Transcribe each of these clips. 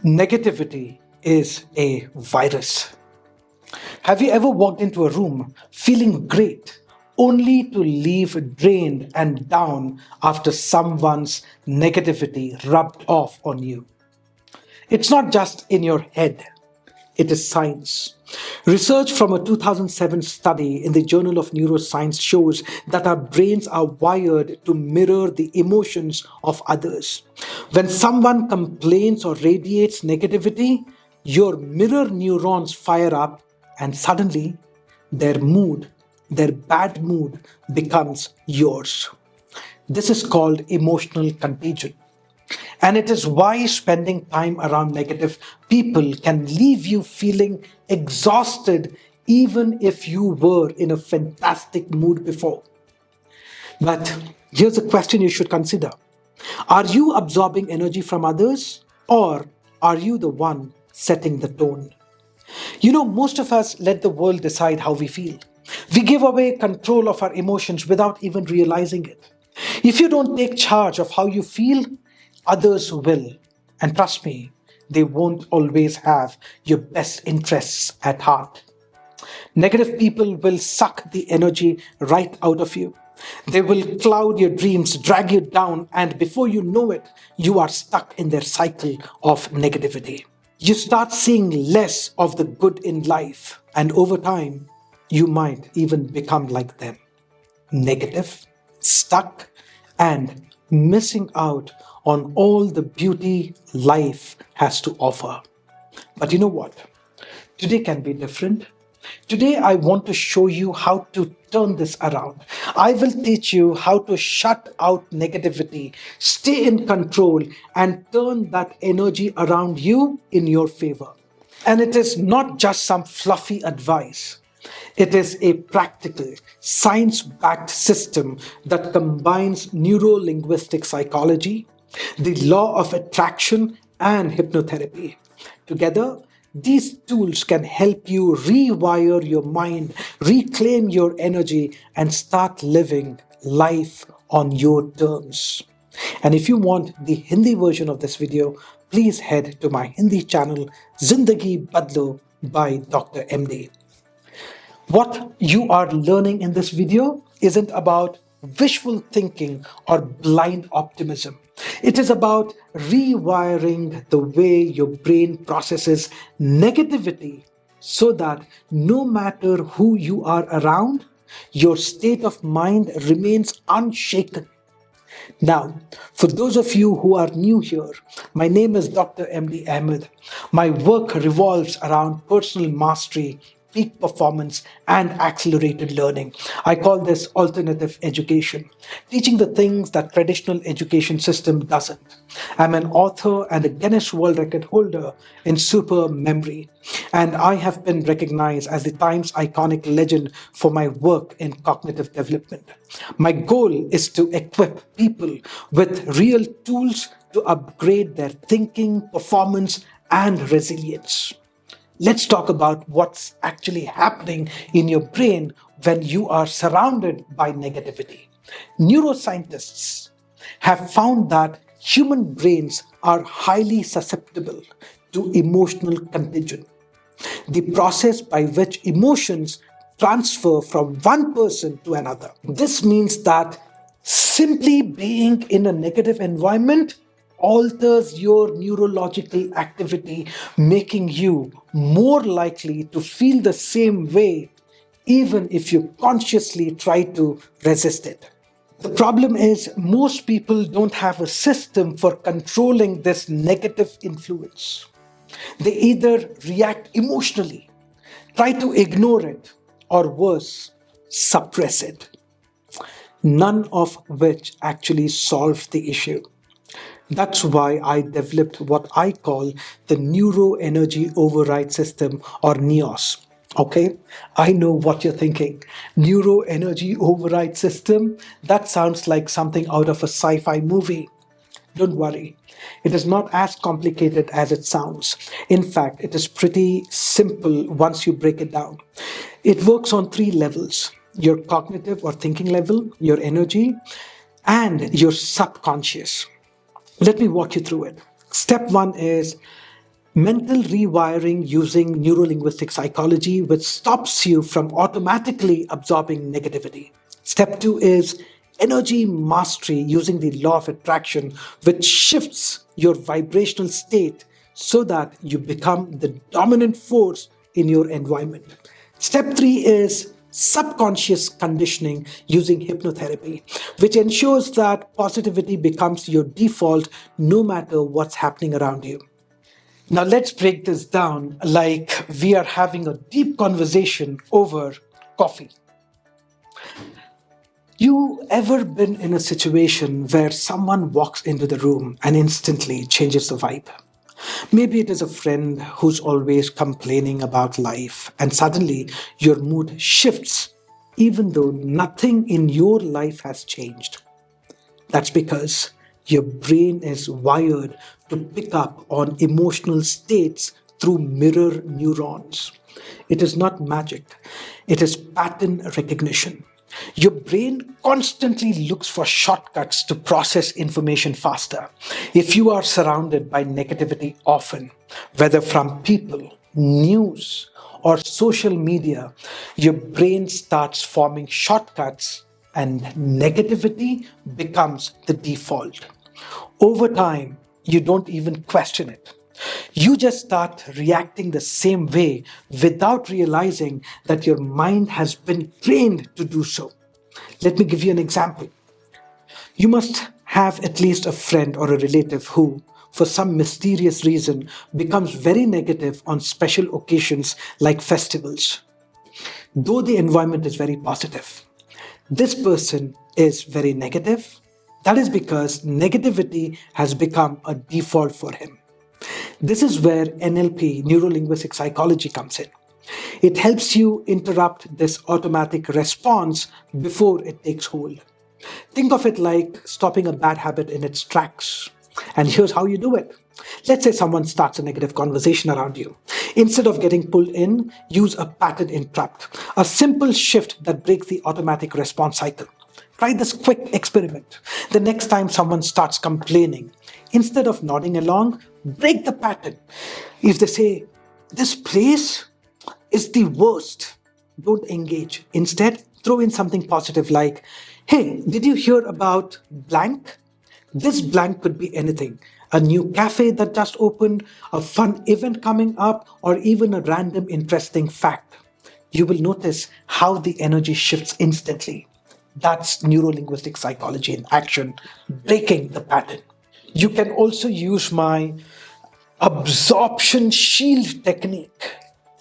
Negativity is a virus. Have you ever walked into a room feeling great only to leave drained and down after someone's negativity rubbed off on you? It's not just in your head, it is science. Research from a 2007 study in the Journal of Neuroscience shows that our brains are wired to mirror the emotions of others. When someone complains or radiates negativity, your mirror neurons fire up, and suddenly their mood, their bad mood, becomes yours. This is called emotional contagion. And it is why spending time around negative people can leave you feeling exhausted even if you were in a fantastic mood before. But here's a question you should consider. Are you absorbing energy from others, or are you the one setting the tone? Most of us let the world decide how we feel. We give away control of our emotions without even realizing it. If you don't take charge of how you feel, others will. And trust me, they won't always have your best interests at heart. Negative people will suck the energy right out of you. They will cloud your dreams, drag you down, and before you know it, you are stuck in their cycle of negativity. You start seeing less of the good in life, and over time, you might even become like them. Negative, stuck, and missing out on all the beauty life has to offer. But you know what? Today can be different. Today, I want to show you how to turn this around. I will teach you how to shut out negativity, stay in control, and turn that energy around you in your favor. And it is not just some fluffy advice. It is a practical, science-backed system that combines neuro-linguistic psychology, the law of attraction, and hypnotherapy. Together, these tools can help you rewire your mind, reclaim your energy, and start living life on your terms. And if you want the Hindi version of this video, please head to my Hindi channel, Zindagi Badlo by Dr. MD. What you are learning in this video isn't about wishful thinking or blind optimism. It is about rewiring the way your brain processes negativity so that no matter who you are around, your state of mind remains unshaken. Now, for those of you who are new here, my name is Dr. MD Ahmed. My work revolves around personal mastery, peak performance, and accelerated learning. I call this alternative education, teaching the things that traditional education system doesn't. I'm an author and a Guinness World Record holder in super memory, and I have been recognized as the Times iconic legend for my work in cognitive development. My goal is to equip people with real tools to upgrade their thinking, performance, and resilience. Let's talk about what's actually happening in your brain when you are surrounded by negativity. Neuroscientists have found that human brains are highly susceptible to emotional contagion, the process by which emotions transfer from one person to another. This means that simply being in a negative environment alters your neurological activity, making you more likely to feel the same way, even if you consciously try to resist it. The problem is, most people don't have a system for controlling this negative influence. They either react emotionally, try to ignore it, or worse, suppress it. None of which actually solves the issue. That's why I developed what I call the Neuro-Energy Override System, or NEOS. Okay, I know what you're thinking. Neuro-Energy Override System? That sounds like something out of a sci-fi movie. Don't worry, it is not as complicated as it sounds. In fact, it is pretty simple once you break it down. It works on three levels: your cognitive or thinking level, your energy, and your subconscious. Let me walk you through it. Step one is Mental rewiring using neurolinguistic psychology, which stops you from automatically absorbing negativity. Step two is energy mastery using the law of attraction, which shifts your vibrational state so that you become the dominant force in your environment. Step three is subconscious conditioning using hypnotherapy, which ensures that positivity becomes your default no matter what's happening around you. Now, let's break this down like we are having a deep conversation over coffee. You ever been in a situation where someone walks into the room and instantly changes the vibe? Maybe it is a friend who's always complaining about life, and suddenly your mood shifts, even though nothing in your life has changed. That's because your brain is wired to pick up on emotional states through mirror neurons. It is not magic, it is pattern recognition. Your brain constantly looks for shortcuts to process information faster. If you are surrounded by negativity often, whether from people, news, or social media, your brain starts forming shortcuts and negativity becomes the default. Over time, you don't even question it. You just start reacting the same way without realizing that your mind has been trained to do so. Let me give you an example. You must have at least a friend or a relative who, for some mysterious reason, becomes very negative on special occasions like festivals, though the environment is very positive. This person is very negative. That is because negativity has become a default for him. This is where NLP, neuro linguistic psychology, comes in. It helps you interrupt this automatic response before it takes hold. Think of it like stopping a bad habit in its tracks. And here's how you do it. Let's say someone starts a negative conversation around you. Instead of getting pulled in, use a pattern interrupt, a simple shift that breaks the automatic response cycle. Try this quick experiment. The next time someone starts complaining, instead of nodding along, break the pattern. If they say, "This place is the worst," don't engage. Instead, throw in something positive like, "Hey, did you hear about blank?" This blank could be anything: a new cafe that just opened, a fun event coming up, or even a random interesting fact. You will notice how the energy shifts instantly. That's neuro-linguistic psychology in action, breaking the pattern. You can also use my Absorption Shield Technique.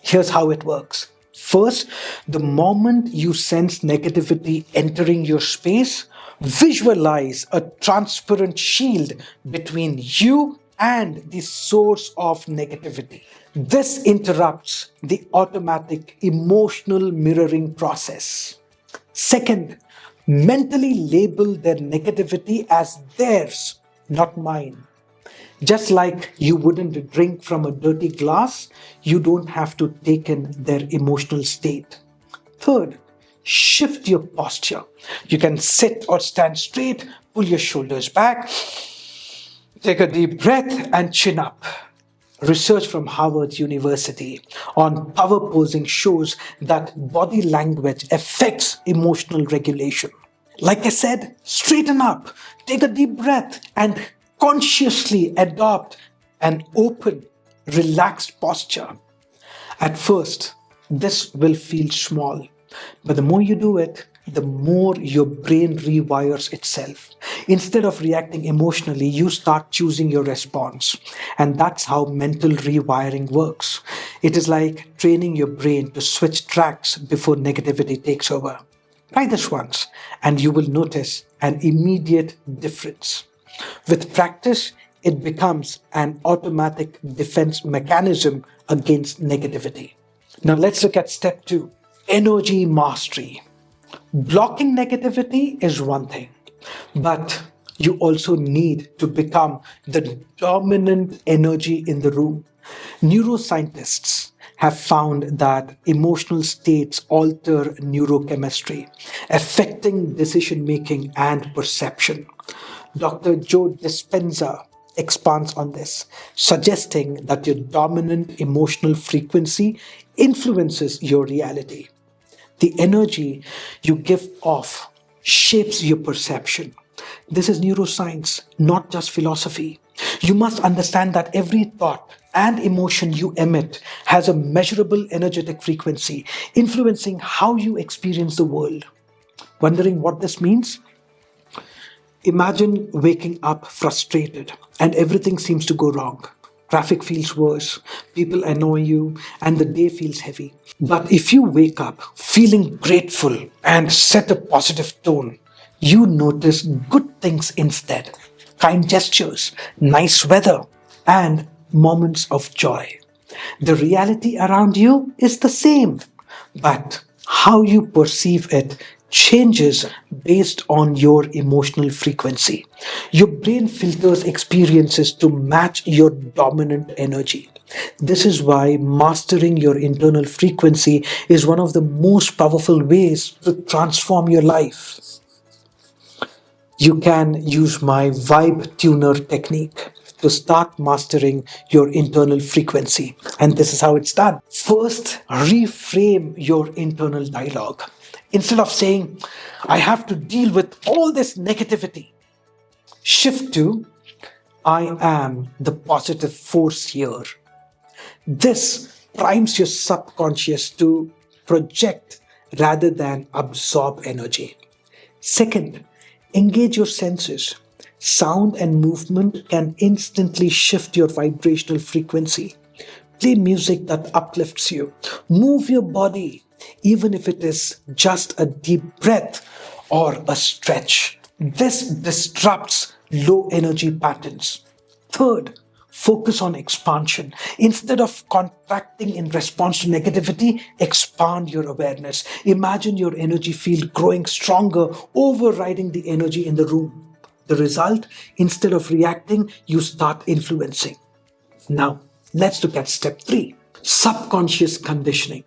Here's how it works. First, the moment you sense negativity entering your space, visualize a transparent shield between you and the source of negativity. This interrupts the automatic emotional mirroring process. Second, mentally label their negativity as theirs, not mine. Just like you wouldn't drink from a dirty glass, you don't have to take in their emotional state. Third, shift your posture. You can sit or stand straight, pull your shoulders back, take a deep breath, and chin up. Research from Harvard University on power posing shows that body language affects emotional regulation. Like I said, straighten up, take a deep breath, and consciously adopt an open, relaxed posture. At first, this will feel small, but the more you do it, the more your brain rewires itself. Instead of reacting emotionally, you start choosing your response. And that's how mental rewiring works. It is like training your brain to switch tracks before negativity takes over. Try this once, and you will notice an immediate difference. With practice, it becomes an automatic defense mechanism against negativity. Now let's look at step two, energy mastery. Blocking negativity is one thing, but you also need to become the dominant energy in the room. Neuroscientists have found that emotional states alter neurochemistry, affecting decision making and perception. Dr. Joe Dispenza expands on this, suggesting that your dominant emotional frequency influences your reality. The energy you give off shapes your perception. This is neuroscience, not just philosophy. You must understand that every thought and emotion you emit has a measurable energetic frequency, influencing how you experience the world. Wondering what this means? Imagine waking up frustrated and everything seems to go wrong. Traffic feels worse, people annoy you, and the day feels heavy. But if you wake up feeling grateful and set a positive tone, you notice good things instead: kind gestures, nice weather, and moments of joy. The reality around you is the same, but how you perceive it changes based on your emotional frequency. Your brain filters experiences to match your dominant energy. This is why mastering your internal frequency is one of the most powerful ways to transform your life. You can use my vibe tuner technique to start mastering your internal frequency. And this is how it's done. First, reframe your internal dialogue. Instead of saying, I have to deal with all this negativity, shift to, I am the positive force here. This primes your subconscious to project rather than absorb energy. Second, engage your senses. Sound and movement can instantly shift your vibrational frequency. Play music that uplifts you. Move your body, even if it is just a deep breath or a stretch. This disrupts low energy patterns. Third, focus on expansion. Instead of contracting in response to negativity, expand your awareness. Imagine your energy field growing stronger, overriding the energy in the room. The result, instead of reacting, you start influencing. Now, let's look at step 3, subconscious conditioning.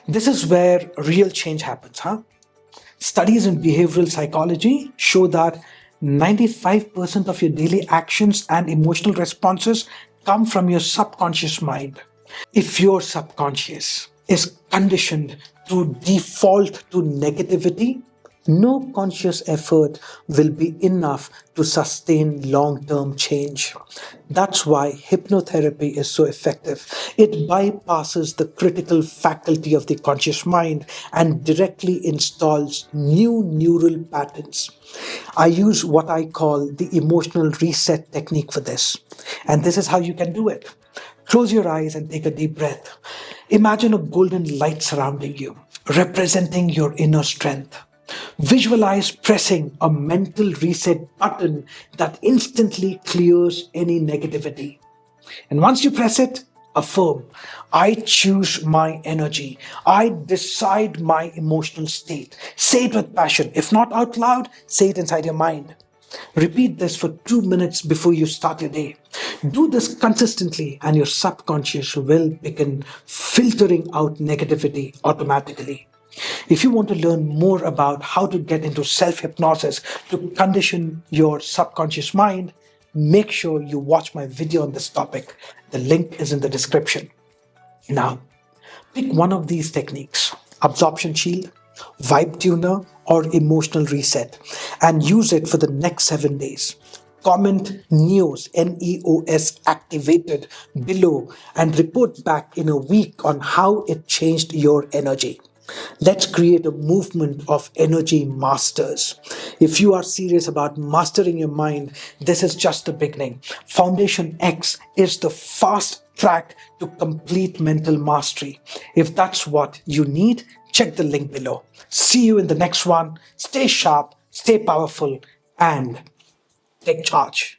This is where real change happens, huh? Studies in behavioral psychology show that 95% of your daily actions and emotional responses come from your subconscious mind. If your subconscious is conditioned to default to negativity, no conscious effort will be enough to sustain long term change. That's why hypnotherapy is so effective. It bypasses the critical faculty of the conscious mind and directly installs new neural patterns. I use what I call the emotional reset technique for this. And this is how you can do it. Close your eyes and take a deep breath. Imagine a golden light surrounding you, representing your inner strength. Visualize pressing a mental reset button that instantly clears any negativity. And once you press it, affirm, I choose my energy. I decide my emotional state. Say it with passion. If not out loud, say it inside your mind. Repeat this for 2 minutes before you start your day. Do this consistently, and your subconscious will begin filtering out negativity automatically. If you want to learn more about how to get into self-hypnosis to condition your subconscious mind, make sure you watch my video on this topic. The link is in the description. Now, pick one of these techniques: Absorption Shield, Vibe Tuner, or Emotional Reset, and use it for the next 7 days. Comment NEOS, NEOS activated below and report back in a week on how it changed your energy. Let's create a movement of energy masters. If you are serious about mastering your mind, this is just the beginning. Foundation X is the fast track to complete mental mastery. If that's what you need, check the link below. See you in the next one. Stay sharp, stay powerful, and take charge.